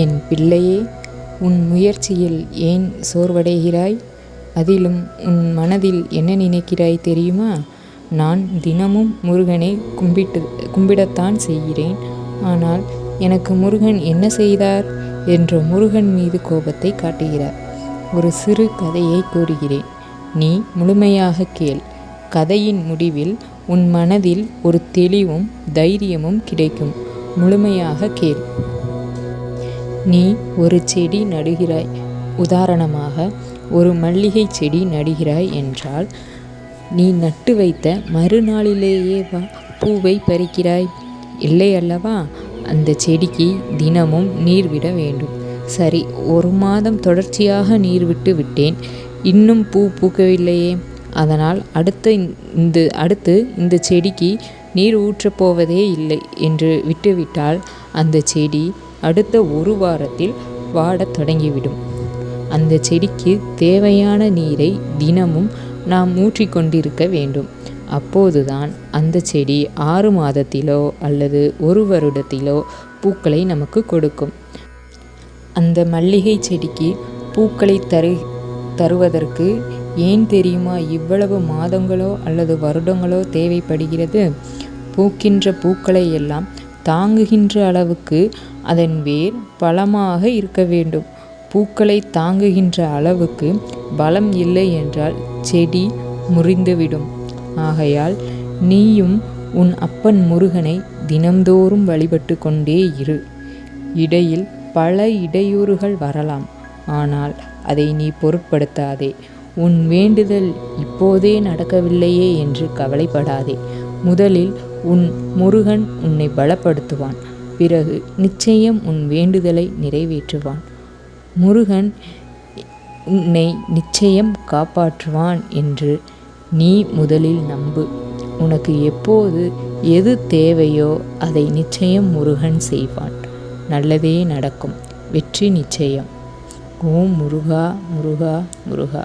என் பிள்ளையே, உன் முயற்சியில் ஏன் சோர்வடைகிறாய்? அதிலும் உன் மனதில் என்ன நினைக்கிறாய் தெரியுமா? நான் தினமும் முருகனை கும்பிடத்தான் செய்கிறேன். ஆனால் எனக்கு முருகன் என்ன செய்தார் என்ற முருகன் மீது கோபத்தை காட்டுகிறார். ஒரு சிறு கதையை கூறுகிறேன், நீ முழுமையாக கேள். கதையின் முடிவில் உன் மனதில் ஒரு தெளிவும் தைரியமும் கிடைக்கும். முழுமையாக கேள். நீ ஒரு செடி நடுகிறாய். உதாரணமாக ஒரு மல்லிகை செடி நடுகிறாய் என்றால், நீ நட்டு வைத்த மறுநாளிலேயே பூவை பறிக்கிறாய், இல்லை அல்லவா? அந்த செடிக்கு தினமும் நீர் விட வேண்டும். சரி, 1 மாதம் தொடர்ச்சியாக நீர் விட்டு விட்டேன், இன்னும் பூ பூக்கவில்லையே. அதனால் அடுத்து இந்த செடிக்கு நீர் ஊற்றப் போவதே இல்லை என்று விட்டுவிட்டால் அந்த செடி அடுத்த 1 வாரத்தில் வாடத் தொடங்கிவிடும். அந்த செடிக்கு தேவையான நீரை தினமும் நாம் ஊற்றிக்கொண்டிருக்க வேண்டும். அப்போதுதான் அந்த செடி 6 மாதத்திலோ அல்லது 1 வருடத்திலோ பூக்களை நமக்கு கொடுக்கும். அந்த மல்லிகை செடிக்கு பூக்களை தருவதற்கு ஏன் தெரியுமா இவ்வளவு மாதங்களோ அல்லது வருடங்களோ தேவைப்படுகிறது? பூக்கின்ற பூக்களை எல்லாம் தாங்குகின்ற அளவுக்கு அதன் வேர் பலமாக இருக்க வேண்டும். பூக்களை தாங்குகின்ற அளவுக்கு பலம் இல்லை என்றால் செடி முறிந்துவிடும். ஆகையால் நீயும் உன் அப்பன் முருகனை தினம்தோறும் வழிபட்டு கொண்டே இரு. இடையில் பல இடையூறுகள் வரலாம், ஆனால் அதை நீ பொருட்படுத்தாதே. உன் வேண்டுதல் இப்போதே நடக்கவில்லையே என்று கவலைப்படாதே. முதலில் உன் முருகன் உன்னை பலப்படுத்துவான். பிறகு நிச்சயம் உன் வேண்டுதலை நிறைவேற்றுவான். முருகன் உன்னை நிச்சயம் காப்பாற்றுவான் என்று நீ முதலில் நம்பு. உனக்கு எப்போது எது தேவையோ அதை நிச்சயம் முருகன் செய்வான். நல்லதே நடக்கும். வெற்றி நிச்சயம். ஓம் முருகா முருகா முருகா.